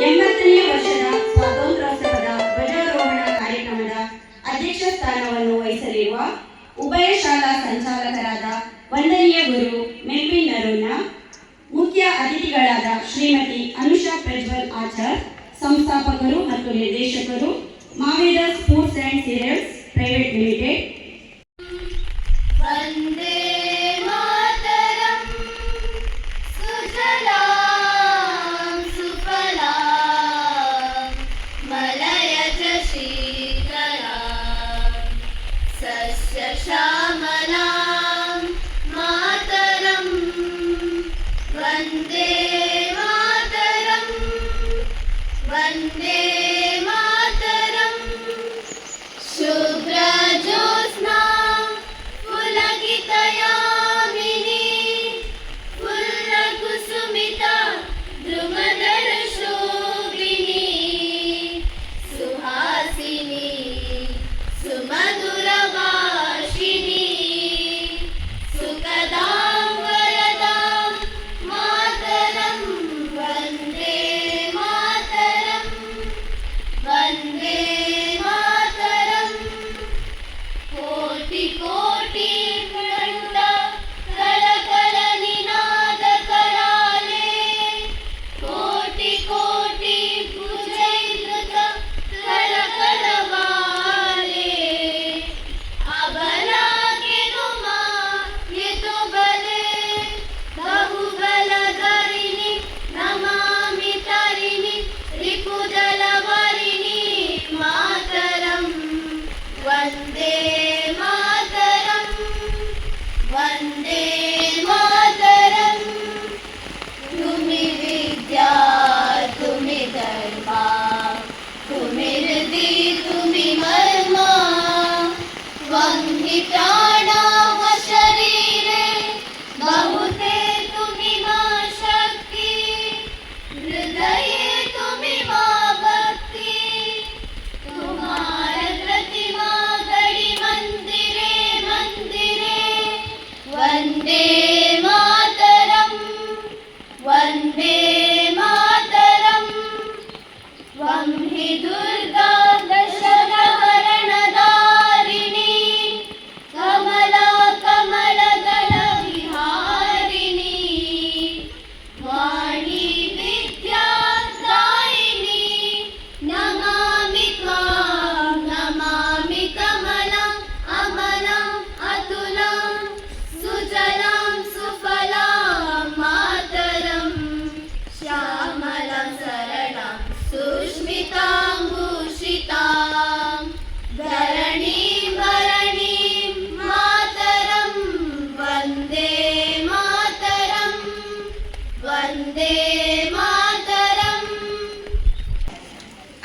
80ನೇ ವರ್ಷದ ಸ್ವಾತಂತ್ರ್ಯೋತ್ಸವದ ಧ್ವಜಾರೋಹಣ ಕಾರ್ಯಕ್ರಮದ ಅಧ್ಯಕ್ಷ ಸ್ಥಾನವನ್ನು ವಹಿಸಲಿರುವ ಉಭಯ ಶಾಲಾ ಸಂಚಾಲಕರಾದ ವಂದನೀಯ ಗುರು ಮೆಲ್ವಿನ್ ನರೋನ, ಮುಖ್ಯ ಅತಿಥಿಗಳಾದ ಶ್ರೀಮತಿ ಅನುಷಾ ಪ್ರಜ್ವಲ್ ಆಚಾರ್, ಸಂಸ್ಥಾಪಕರು ಮತ್ತು ನಿರ್ದೇಶಕರು, ಮಾವೇದ sports and serials private limited.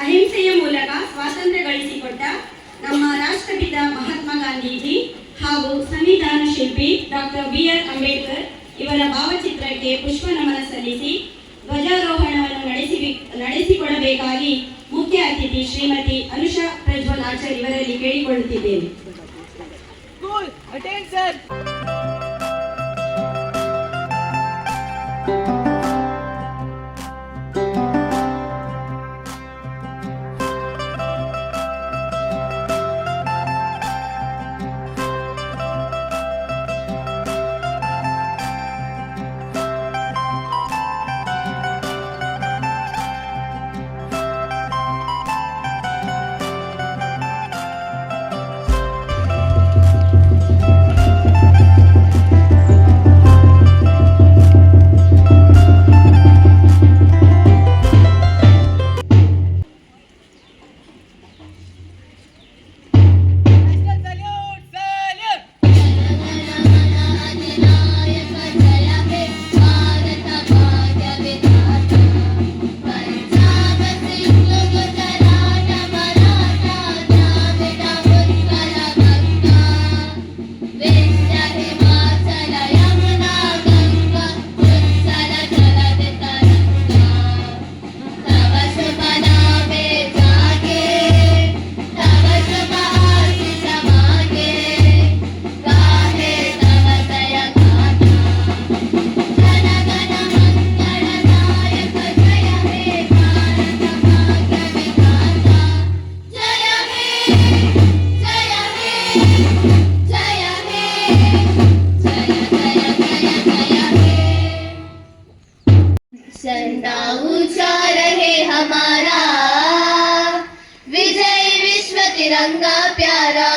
ಅಹಿಂಸೆಯ ಮೂಲಕ ಸ್ವಾತಂತ್ರ್ಯ ಗಳಿಸಿಕೊಟ್ಟ ನಮ್ಮ ರಾಷ್ಟ್ರಪಿತ ಮಹಾತ್ಮ ಗಾಂಧೀಜಿ ಹಾಗೂ ಸಂವಿಧಾನ ಶಿಲ್ಪಿ ಡಾಕ್ಟರ್ BR ಅಂಬೇಡ್ಕರ್ ಇವರ ಭಾವಚಿತ್ರಕ್ಕೆ ಪುಷ್ಪ ನಮನ ಸಲ್ಲಿಸಿ ಧ್ವಜಾರೋಹಣವನ್ನು ನಡೆಸಿಕೊಡಬೇಕಾಗಿ ಮುಖ್ಯ ಅತಿಥಿ ಶ್ರೀಮತಿ ಅನುಷಾ ಪ್ರಜ್ವಲ್ ಆಚಾರ್ ಇವರಲ್ಲಿ ಕೇಳಿಕೊಳ್ಳುತ್ತಿದ್ದೇನೆ. तिरंगा प्यारा,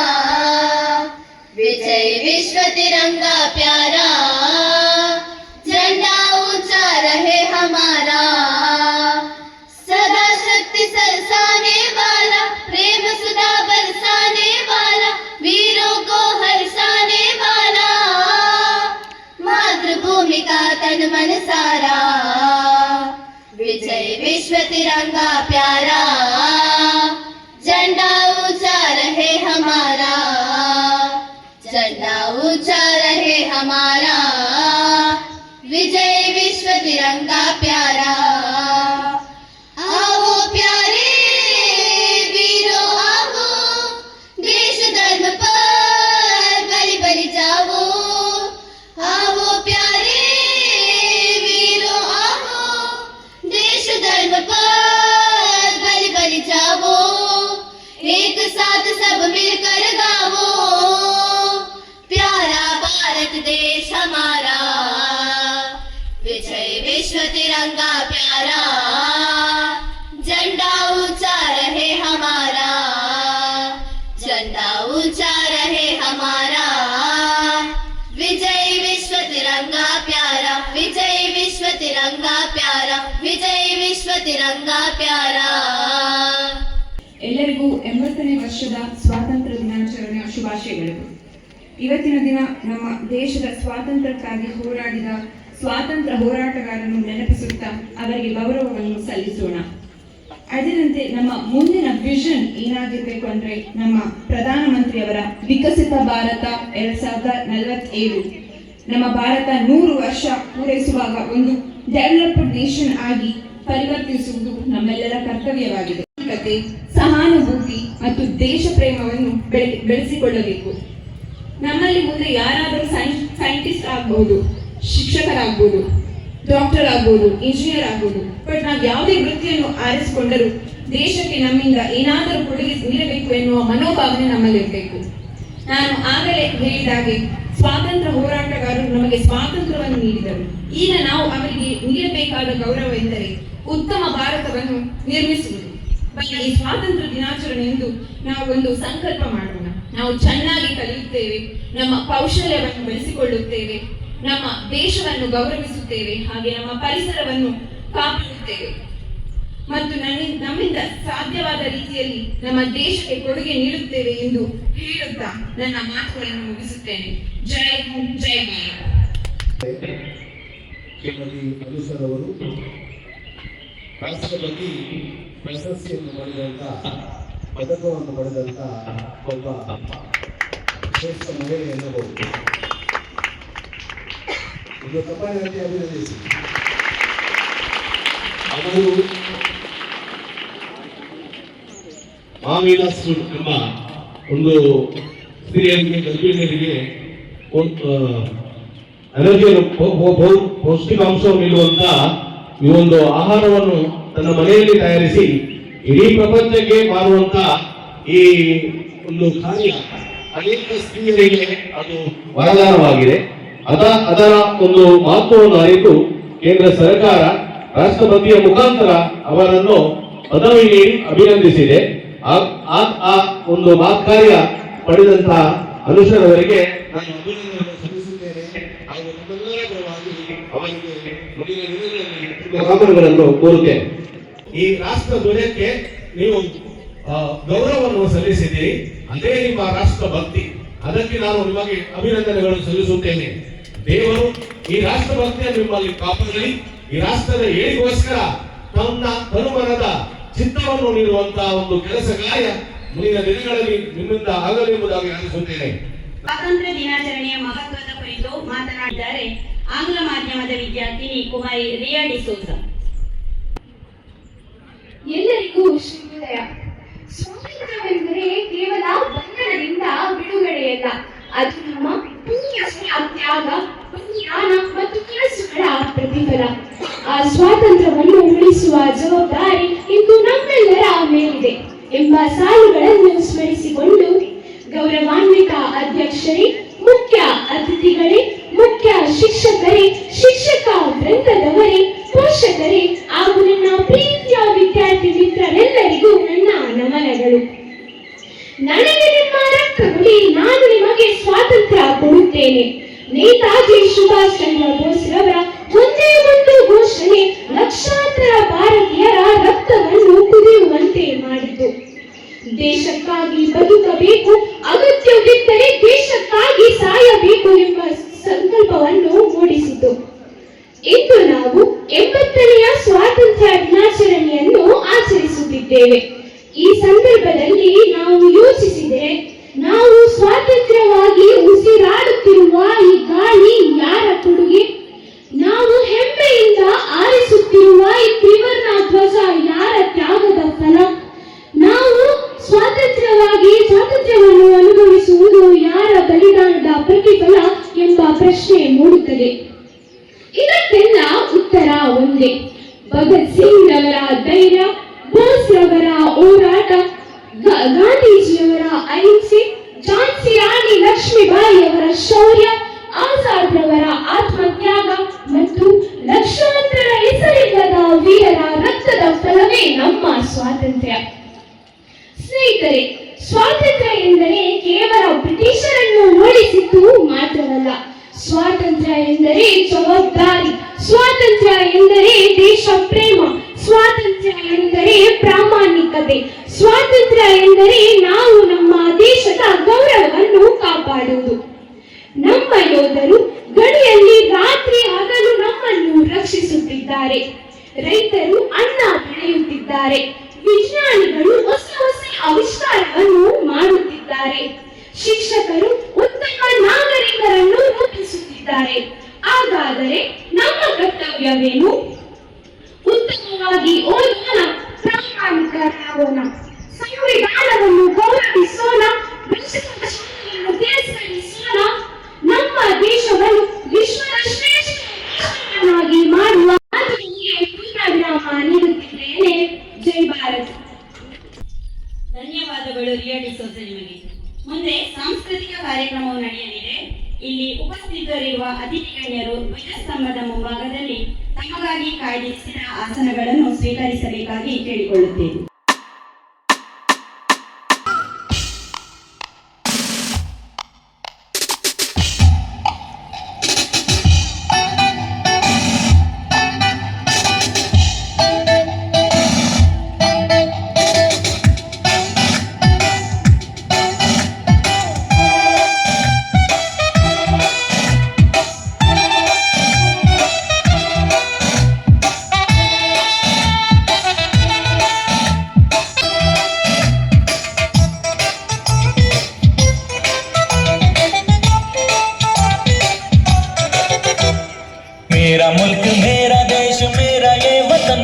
विजय विश्व तिरंगा प्यारा, झंडा ऊंचा रहे हमारा, सदा शक्ति सरसाने वाला, प्रेम सुधा बरसाने वाला, वीरों को हर्षाने वाला, मातृभूमि का तन मन सारा, विजय विश्व तिरंगा प्यारा, झंडा ऊंचा रहे हमारा, झंडा ऊंचा रहे हमारा, विजय विश्व तिरंगा प्यारा। आओ प्यारे वीरों आओ, देश धर्म पर बलि बलि जाओ। आओ प्यारे वीरों आओ, देश धर्म पर बलि बलि जाओ। एक साथ सब मिलकर गाओ, प्यारा भारत देश हमारा, विजय विश्व तिरंगा प्यारा, झंडा ऊंचा रहे हमारा, झंडा ऊंचा रहे हमारा, विजय विश्व तिरंगा प्यारा, विजय विश्व तिरंगा प्यारा, विजय विश्व तिरंगा प्यारा। ಎಲ್ಲರಿಗೂ 80ನೇ ವರ್ಷದ ಸ್ವಾತಂತ್ರ್ಯ ದಿನಾಚರಣೆಯ ಶುಭಾಶಯಗಳು. ಇವತ್ತಿನ ದಿನ ನಮ್ಮ ದೇಶದ ಸ್ವಾತಂತ್ರ್ಯಕ್ಕಾಗಿ ಹೋರಾಡಿದ ಸ್ವಾತಂತ್ರ್ಯ ಹೋರಾಟಗಾರರನ್ನು ನೆನಪಿಸುತ್ತಾ ಅವರಿಗೆ ಗೌರವವನ್ನು ಸಲ್ಲಿಸೋಣ. ಅದರಂತೆ ನಮ್ಮ ಮುಂದಿನ ವಿಷನ್ ಏನಾಗಿರಬೇಕು ಅಂದ್ರೆ ನಮ್ಮ ಪ್ರಧಾನಮಂತ್ರಿಯವರ ವಿಕಸಿತ ಭಾರತ 2047, ನಮ್ಮ ಭಾರತ 100 ವರ್ಷ ಪೂರೈಸುವಾಗ ಒಂದು ಡೆವಲಪ್ಡ್ ನೇಷನ್ ಆಗಿ ಪರಿವರ್ತಿಸುವುದು ನಮ್ಮೆಲ್ಲರ ಕರ್ತವ್ಯವಾಗಿದೆ. ಸಹಾನುಭೂತಿ ಮತ್ತು ದೇಶ ಪ್ರೇಮವನ್ನು ಬೆಳೆಸಿಕೊಳ್ಳಬೇಕು. ನಮ್ಮಲ್ಲಿ ಮುಂದೆ ಯಾರಾದರೂ ಸೈಂಟಿಸ್ಟ್ ಆಗ್ಬಹುದು, ಶಿಕ್ಷಕರಾಗ್ಬೋದು, ಡಾಕ್ಟರ್ ಆಗ್ಬೋದು, ಇಂಜಿನಿಯರ್ ಆಗ್ಬೋದು. ಬಟ್ ನಾವು ಯಾವುದೇ ವೃತ್ತಿಯನ್ನು ಆರಿಸಿಕೊಂಡರೂ ದೇಶಕ್ಕೆ ನಮ್ಮಿಂದ ಏನಾದರೂ ಕೊಡುಗೆ ನೀಡಬೇಕು ಎನ್ನುವ ಮನೋಭಾವನೆ ನಮ್ಮಲ್ಲಿರಬೇಕು. ನಾನು ಆಗಲೇ ಹೇಳಿದಾಗೆ ಸ್ವಾತಂತ್ರ್ಯ ಹೋರಾಟಗಾರರು ನಮಗೆ ಸ್ವಾತಂತ್ರ್ಯವನ್ನು ನೀಡಿದರು. ಈಗ ನಾವು ಅವರಿಗೆ ನೀಡಬೇಕಾದ ಗೌರವ ಎಂದರೆ ಉತ್ತಮ ಭಾರತವನ್ನು ನಿರ್ಮಿಸುವುದು. ಈ ಸ್ವಾತಂತ್ರ್ಯ ದಿನಾಚರಣೆ ಎಂದು ನಾವು ಒಂದು ಸಂಕಲ್ಪ ಮಾಡೋಣ. ನಾವು ಚೆನ್ನಾಗಿ ಕಲಿಯುತ್ತೇವೆ, ನಮ್ಮ ಕೌಶಲ್ಯವನ್ನು ಬೆಳೆಸಿಕೊಳ್ಳುತ್ತೇವೆ, ನಮ್ಮ ದೇಶವನ್ನು ಗೌರವಿಸುತ್ತೇವೆ, ಹಾಗೆ ನಮ್ಮ ಪರಿಸರವನ್ನು ಕಾಪಾಡುತ್ತೇವೆ ಮತ್ತು ನಮ್ಮಿಂದ ಸಾಧ್ಯವಾದ ರೀತಿಯಲ್ಲಿ ನಮ್ಮ ದೇಶಕ್ಕೆ ಕೊಡುಗೆ ನೀಡುತ್ತೇವೆ ಎಂದು ಹೇಳುತ್ತಾ ನನ್ನ ಮಾತುಗಳನ್ನು ಮುಗಿಸುತ್ತೇನೆ. ಜೈ ಹಿಂದ್, ಜೈ ಭಾರತ್. ಶ್ರೀಮತಿ ಮಧುಸರ್ ಅವರು ರಾಷ್ಟ್ರಪತಿ ಪ್ರಶಸ್ತಿಯನ್ನು ಪಡೆದಂತ, ಪದಕವನ್ನು ಪಡೆದಂತ ಒಬ್ಬ ಶ್ರೇಷ್ಠ ಮಹಿಳೆ ಎನ್ನಬಹುದು. ಇದು ತಪಾನಿಯಲ್ಲಿ ಅಭಿನಂದಿಸಿ. ಅವರು ಮಾವಿನ ಎಂಬ ಒಂದು ಸ್ತ್ರೀಯರಿಗೆ, ಗರ್ಭಿಣಿಯರಿಗೆ ಎನರ್ಜಿಯನ್ನು, ಪೌಷ್ಟಿಕಾಂಶವನ್ನು ನೀಡುವಂತ ಈ ಒಂದು ಆಹಾರವನ್ನು ತನ್ನ ಮನೆಯಲ್ಲಿ ತಯಾರಿಸಿ ಇಡೀ ಪ್ರಪಂಚಕ್ಕೆ ಮಾರುವಂತ ಈ ಒಂದು ಕಾರ್ಯ ಅನೇಕ ಸ್ತ್ರೀಯರಿಗೆ ಅದು ವರದಾನವಾಗಿದೆ. ಅದರ ಒಂದು ಮಹತ್ವವನ್ನು ಅರಿತು ಕೇಂದ್ರ ಸರ್ಕಾರ ರಾಷ್ಟ್ರಪತಿಯ ಮುಖಾಂತರ ಅವರನ್ನು ಪದವಿ ನೀಡಿ ಅಭಿನಂದಿಸಿದೆ. ಆ ಒಂದು ಕಾರ್ಯ ಪಡೆದಂತಹ ಅನುಷರವರಿಗೆ ನಾನು ಅಭಿನಂದನೆಯನ್ನು ಸಲ್ಲಿಸುತ್ತೇನೆ. ಹಾಗೂ ನಮ್ಮೆಲ್ಲರ ಪರವಾಗಿ ಅವರಿಗೆ ಶುಭಕಾಮನೆಗಳನ್ನು ಕೋರುತ್ತೇನೆ. ಈ ರಾಷ್ಟ್ರ ಧ್ವಜಕ್ಕೆ ನೀವು ಗೌರವವನ್ನು ಸಲ್ಲಿಸಿದ್ದೀರಿ, ಅದೇ ನಿಮ್ಮ ರಾಷ್ಟ್ರ ಭಕ್ತಿ. ಅದಕ್ಕೆ ನಾನು ನಿಮಗೆ ಅಭಿನಂದನೆಗಳನ್ನು ಸಲ್ಲಿಸುತ್ತೇನೆ. ದೇವರು ಈ ರಾಷ್ಟ್ರ ಭಕ್ತಿಯನ್ನು ನಿಮ್ಮಲ್ಲಿ ಕಾಪಾಡಲಿ. ಈ ರಾಷ್ಟ್ರದ ಏಳಿಗೋಸ್ಕರ ತನ್ನ ತನುಮನದ ಚಿತ್ತವನ್ನು ನೀಡುವಂತಹ ಒಂದು ಕೆಲಸ ಕಾರ್ಯ ಮುಂದಿನ ದಿನಗಳಲ್ಲಿ ನಿಮ್ಮಿಂದ ಆಗಲೆಂಬುದಾಗಿ ಅನಿಸುತ್ತೇನೆ. ಸ್ವಾತಂತ್ರ್ಯ ದಿನಾಚರಣೆಯ ಮಹತ್ವದ ಕುರಿತು ಮಾತನಾಡಿದ್ದಾರೆ ಆಂಗ್ಲ ಮಾಧ್ಯಮದ ವಿದ್ಯಾರ್ಥಿನಿ ಕುಮಾರಿ ರಿಯಾ ಡಿಸೋಜ. ಎಲ್ಲರಿಗೂ ಶುಭೋದಯ. ಸ್ವಾತಂತ್ರ್ಯವೆಂದರೆ ಕೇವಲ ಬಂಧನದಿಂದ ಬಿಡುಗಡೆಯಲ್ಲ, ಅದು ನಮ್ಮ ಪುಣ್ಯ ತ್ಯಾಗ, ಜ್ಞಾನ ಮತ್ತು ಕೆಲಸಗಳ ಪ್ರತಿಫಲ. ಆ ಸ್ವಾತಂತ್ರ್ಯವನ್ನು ಉಳಿಸುವ ಜವಾಬ್ದಾರಿ ಇಂದು ನಮ್ಮೆಲ್ಲರ ಮೇಲಿದೆ ಎಂಬ ಸಾಲುಗಳನ್ನು ಸ್ಮರಿಸಿಕೊಂಡು ಗೌರವಾನ್ವಿತ ಅಧ್ಯಕ್ಷರೇ, ಮುಖ್ಯ ಅತಿಥಿಗಳೇ, ಮುಖ್ಯ ಶಿಕ್ಷಕರೇ, ಶಿಕ್ಷಕ ವೃಂದದವರೇ, ಪೋಷಕರೇ ಹಾಗೂ ನನ್ನ ಪ್ರೀತಿಯ ವಿದ್ಯಾರ್ಥಿ ಮಿತ್ರರೆಲ್ಲರಿಗೂ ನನ್ನ ನಮನಗಳು. ನನಗೆ ನಿಮ್ಮ ರಕ್ತ ಕೊಡಿ, ನಾನು ನಿಮಗೆ ಸ್ವಾತಂತ್ರ್ಯ ಕೊಡುತ್ತೇನೆ. ನೇತಾಜಿ ಸುಭಾಷ್ ಚಂದ್ರ ಬೋಸ್ ರವರ ಒಂದೇ ಒಂದು ಘೋಷಣೆ ಲಕ್ಷಾಂತರ ಭಾರತೀಯರ ರಕ್ತವನ್ನು ಕುದಿಯುವಂತೆ ಮಾಡಿತು. ದೇಶಕ್ಕಾಗಿ ಬದುಕಬೇಕು, ಅಗತ್ಯವಿದ್ದರೆ ದೇಶಕ್ಕಾಗಿ ಸಾಯಬೇಕು ಎಂಬ ಸಂಕಲ್ಪವನ್ನು ಮೂಡಿಸಿತು. ಇಂದು ನಾವು 80ನೆಯ ಸ್ವಾತಂತ್ರ್ಯ ದಿನಾಚರಣೆಯನ್ನು ಆಚರಿಸುತ್ತಿದ್ದೇವೆ. ಈ ಸಂದರ್ಭದಲ್ಲಿ ನಾವು ಯೋಚಿಸಿದರೆ, ನಾವು ಸ್ವಾತಂತ್ರ್ಯವಾಗಿ ಉಸಿರಾಡುತ್ತಿರುವ ಈ ಗಾಳಿ ಯಾರ ಕೊಡುಗೆ? ನಾವು ಹೆಮ್ಮೆಯಿಂದ ಆರಿಸುತ್ತಿರುವ ಈ ತ್ರಿವರ್ಣ ಧ್ವಜ ಯಾರ ತ್ಯಾಗದ ಫಲ? ನಾವು ಸ್ವಾತಂತ್ರ್ಯವನ್ನು ಅನುಭವಿಸುವುದು ಯಾರ ಬಲಿದಾನದ ಪ್ರತಿಫಲ ಎಂಬ ಪ್ರಶ್ನೆ ಮೂಡುತ್ತದೆ. ಇದಕ್ಕೆಲ್ಲ ಉತ್ತರ ಒಂದೇ: ಭಗತ್ ಸಿಂಗ್ ರವರ ಧೈರ್ಯ, ಬೋಸ್ ರವರ ಹೋರಾಟ, ಗಾಂಧೀಜಿಯವರ ಅಹಿಂಸೆ, ಝಾನ್ಸಿ ರಾಣಿ ಲಕ್ಷ್ಮೀಬಾಯಿ ಅವರ ಶೌರ್ಯ, ಆಜಾದ್ ರವರ ಆತ್ಮತ್ಯಾಗ ಮತ್ತು ಲಕ್ಷಾಂತರ ಹೆಸರಿಲ್ಲದ ವೀರರ ರಕ್ತದ ಫಲವೇ ನಮ್ಮ ಸ್ವಾತಂತ್ರ್ಯ. ಸ್ನೇಹಿತರೆ, ಸ್ವಾತಂತ್ರ್ಯ ಎಂದರೆ ಕೇವಲ ಬ್ರಿಟಿಷರನ್ನು ಓಡಿಸಿದ್ದು ಮಾತ್ರವಲ್ಲ. ಸ್ವಾತಂತ್ರ್ಯ ಎಂದರೆ ಜವಾಬ್ದಾರಿ, ಸ್ವಾತಂತ್ರ್ಯ ಎಂದರೆ ದೇಶ ಪ್ರೇಮ, ಸ್ವಾತಂತ್ರ್ಯ ಎಂದರೆ ಪ್ರಾಮಾಣಿಕತೆ, ಸ್ವಾತಂತ್ರ್ಯ ಎಂದರೆ ನಾವು ನಮ್ಮ ದೇಶದ ಗೌರವವನ್ನು ಕಾಪಾಡುವುದು. ನಮ್ಮ ಯೋಧರು ಗಡಿಯಲ್ಲಿ ರಾತ್ರಿ ಹಗಲು ನಮ್ಮನ್ನು ರಕ್ಷಿಸುತ್ತಿದ್ದಾರೆ. ರೈತರು ಅನ್ನ ಬೆಳೆಯುತ್ತಿದ್ದಾರೆ. ವಿಜ್ಞಾನಿಗಳು ಹೊಸ ಹೊಸ ಆವಿಷ್ಕಾರವನ್ನು ಮಾಡುತ್ತಿದ್ದಾರೆ. ಶಿಕ್ಷಕರು ಉತ್ತಮ ನಾಗರಿಕರನ್ನು ರೂಪಿಸುತ್ತಿದ್ದಾರೆ. ಹಾಗಾದರೆ ನಮ್ಮ ಕರ್ತವ್ಯವೇನು? ಉತ್ತಮವಾಗಿ ಓದೋಣ, ಪ್ರಾಮಾಣಿಕರಾಗೋಣ, ಸಂವಿಧಾನವನ್ನು ಗೌರವಿಸೋಣ, ಭ್ರಷ್ಟಾಚಾರವನ್ನು ತಿರಸ್ಕರಿಸೋಣ, ನಮ್ಮ ದೇಶವನ್ನು ವಿಶ್ವದ ಶ್ರೇಷ್ಠ ರಾಷ್ಟ್ರವನ್ನಾಗಿ ಮಾಡುವ ಮಾತಿಗೆ ಪೂರ್ಣ ವಿರಾಮ ನೀಡುತ್ತಿದ್ದೇನೆ. ಜೈ ಭಾರತ್. ಧನ್ಯವಾದಗಳು ರಿಯಾ ಡಿಸೋಜ ನಿಮಗೆ. ಮುಂದೆ ಸಾಂಸ್ಕೃತಿಕ ಕಾರ್ಯಕ್ರಮವು ನಡೆಯಲಿದೆ. ಇಲ್ಲಿ ಉಪಸ್ಥಿತರಿರುವ ಅತಿಥಿ ಗಣ್ಯರು ಧ್ವಜಸ್ತಂಭದ ಮುಂಭಾಗದಲ್ಲಿ ತಮಗಾಗಿ ಕಾಯ್ದಿರಿಸಿದ ಆಸನಗಳನ್ನು ಸ್ವೀಕರಿಸಬೇಕಾಗಿ ಕೇಳಿಕೊಳ್ಳುತ್ತೇನೆ. मेरा मुल्क मेरा देश मेरा ये वतन,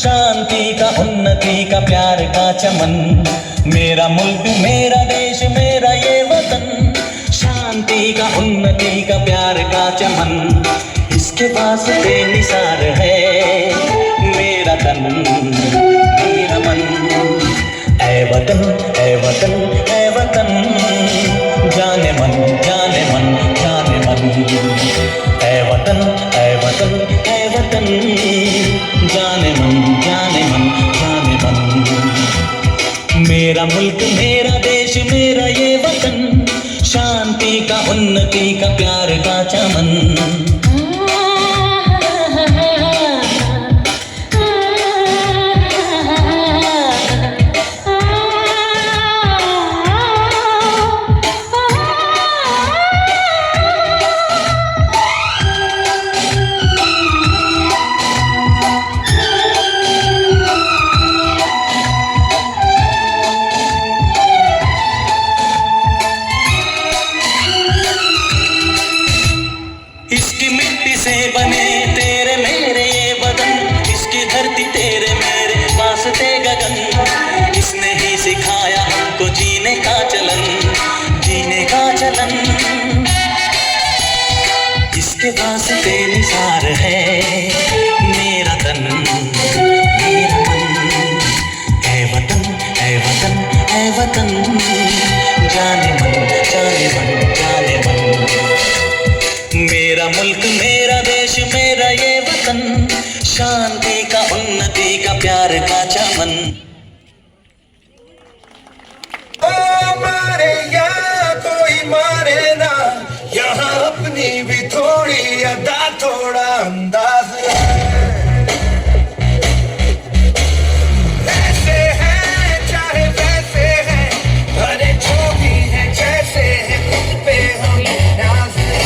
शांति का उन्नति का प्यार का चमन. मेरा मुल्क मेरा देश मेरा ये वतन, शांति का उन्नति का प्यार का चमन. इसके पास बेनिसार है मेरा तन मेरा मन. ऐ वतन ऐ वतन ऐ वतन, जाने मन जाने मन जाने मन. ऐ वतन ऐ वतन ऐ वतन, जाने मन जाने मन जाने मन. मेरा मुल्क मेरा देश मेरा ये वतन, शांति का उन्नति का प्यार का चमन. इसकी कोई मारे ना, यहाँ अपनी भी थोड़ी अदा थोड़ा अंदाज है। ऐसे हैं चाहे वैसे हैं, अरे जो भी है जैसे है, खुद पे हमें नाज है।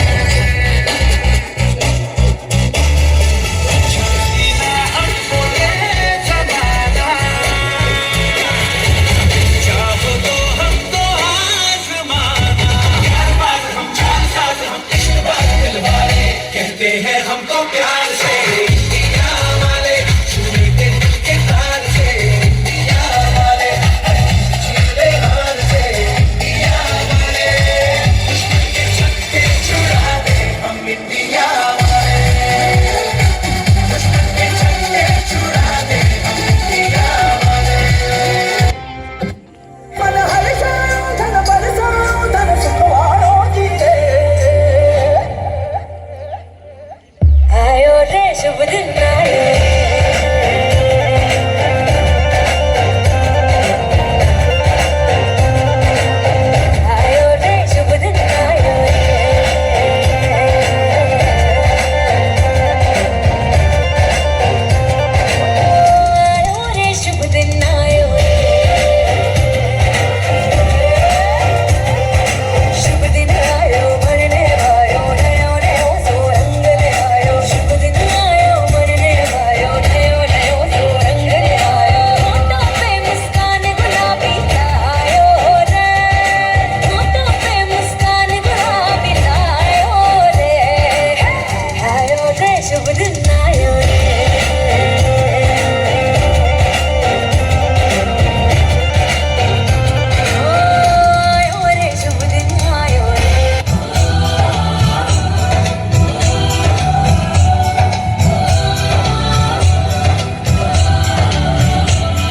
जीना हमको ये जमाना, चाहो तो हमको आजमाना। प्यार बात हम जान साथ हम इश्क बात दिल वाले, कहते हैं हमको प्यार से इंडिया वाले, छूने के दिल के तार से इंडिया वाले, छीले हार से इंडिया वाले, दुश्मन के छक्के छुड़ा दे हम इंडिया वाले, दुश्मन के छक्के छुड़ा दे हम इंडिया वाले। मन हर्षाओ धन बरसाओ धन सुखवाड़ो जीते, आयो रे शुभ दिन आयो आयो रे शुभ दिन आयो आयो रे शुभ दिन आयो शुभ दिन आयो मरने आयो नयो नयो सो रंग ले आयो शुभ दिन आयो मरने आयो नयो नयो सो रंग ले आयो होठों पे मुस्कान गुलाबी लायो रे होठों पे मुस्कान गुलाबी लायो रे आयो रे शुभ दिन आयो रे आयो रे शुभ दिन आयो रे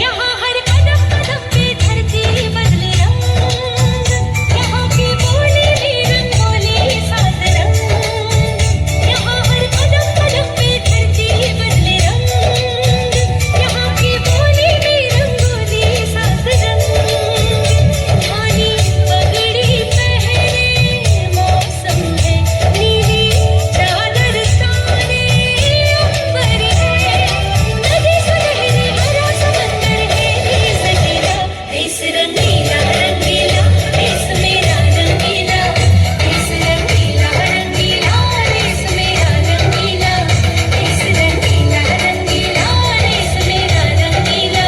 यहाँ हर कदम कदम पे धरती बदले रंग, यहाँ की बोली भी रंगोली सात रंग, यहाँ हर कदम कदम पे धरती बदले रंग, यहाँ की बोली भी रंगोली सात रंग, धानी पगड़ी पहने मौसम है, नीली चादर ताने अंबर है, नदी सुनहरी हरा समंदर है, देश मेरा देश रंगीला रंगीला, देश मेरा रंगीला, देश रंगीला रंगीला, देश मेरा रंगीला, देश रंगीला रंगीला, देश मेरा रंगीला,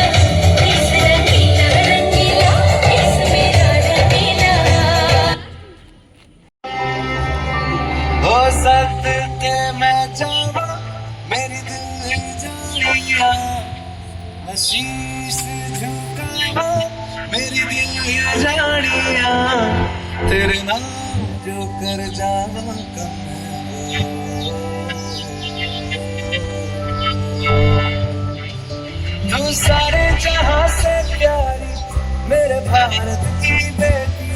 देश रंगीला रंगीला, देश मेरा रंगीला। हो सकते मैं जावा मेरी दिल जानिया, मैं शीश झुकावा मेरी दिल जानिया, तेरे नाम जो कर जावा कम तू सारे जहां से प्यारी मेरे भारत की बेटी,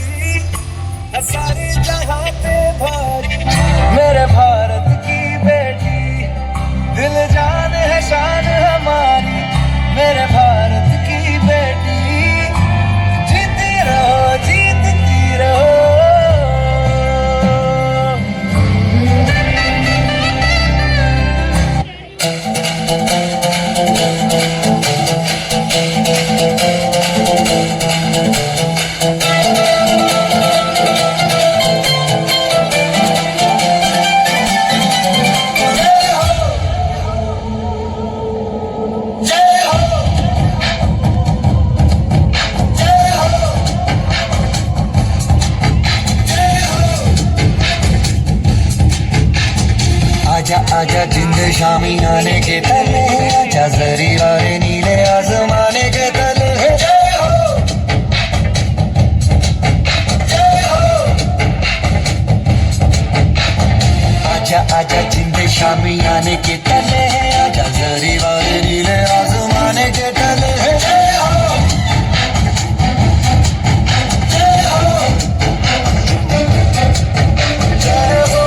सारे जहां पे भारी मेरे भारत की बेटी, दिल जान है शान हमारी मेरे भारत की बेटी, जीती रहो जीतती रहो। आजा आजा जिंद शामी आने के तले, आजा जरी वाले नीले आसमाने के तले, जय हो जय हो। आजा आजा जिंद शामी आने के तले, आजा जरी वाले नीले आसमाने के तले, जय हो जय हो जय हो।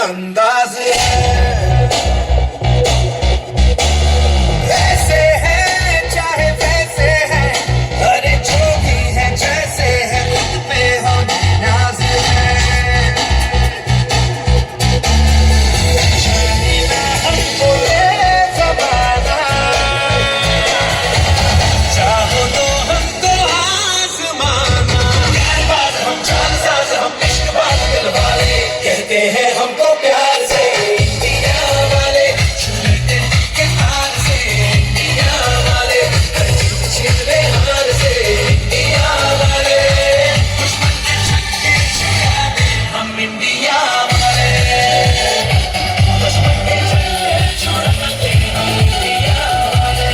अंदाज है, वैसे है चाहे वैसे है, अरे जो भी है जैसे है खुद पे हो नाज है। जाने ना हमको ये ज़माना, चाहो तो हमको आसमाना। प्यारबाज हम, जानसाज हम, इश्कबाज दिल वाले, कहते हैं हमको प्यार से इंडिया वाले, छूते के हार से इंडिया वाले, हर चीज छीन ले हार से इंडिया वाले, दुश्मन के छक्के छुड़ा दे हम इंडिया वाले, दुश्मन के छक्के छुड़ा दे हम इंडिया वाले।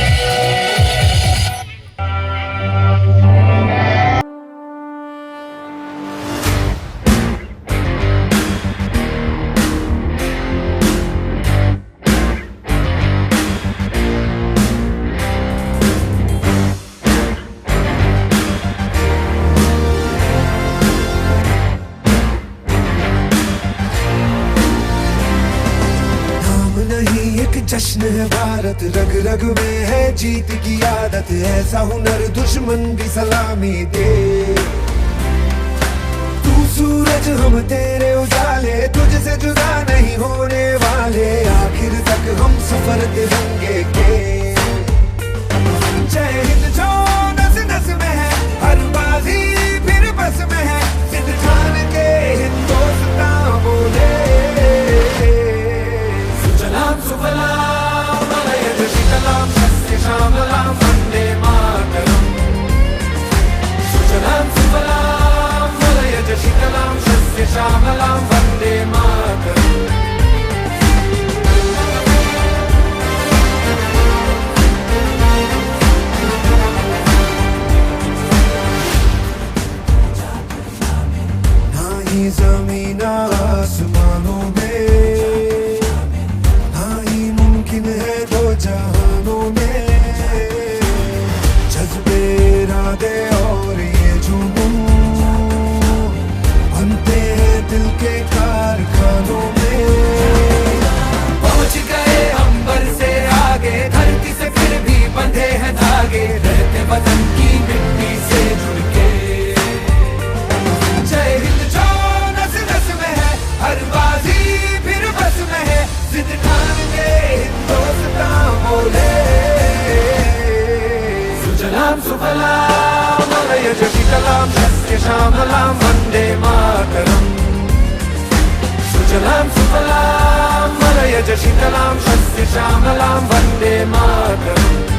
नाम नहीं एक जश्न है भारत, रग रग में है जीत की आदत, ऐसा हुनर दुश्मन भी सलामी दे। तू सूरज हम तेरे उजाले, तुझसे जुदा नहीं होने वाले, आखिर तक हम सफर तिरंगे के। जय हिंद जो नस नस में है, हर बाजी फिर बस में है, जिद ठान के हिंदुस्तान बोले। सुजलाम सुफलाम मलयज शीतलाम सस्य श्यामलाम वंदे मातरम। सुजलाम सुफलाम मलयज शीतलाम सस्य श्यामलाम वंदे मातरम। ना ही जमीन आसमानों में, ना ही मुमकिन है दो जहानों में, जज्बे इरादे और ये जुनून बनते हैं दिल के कारखानों में। पहुंच गए अंबर से आगे, धरती से फिर भी बंधे हैं धागे, रहते वतन की मिट्टी से जुड़ के। जय हिंद जो नस नस में है, हर बाजी फिर बस में है, जिद ठान के हिंदुस्तान बोले। सुजलाम सुफलाम मलयज शीतलाम सस्य श्यामलाम वंदे मातरम। सुजलाम सुफलाम मलयज शीतलाम सस्य श्यामलाम वंदे मातरम।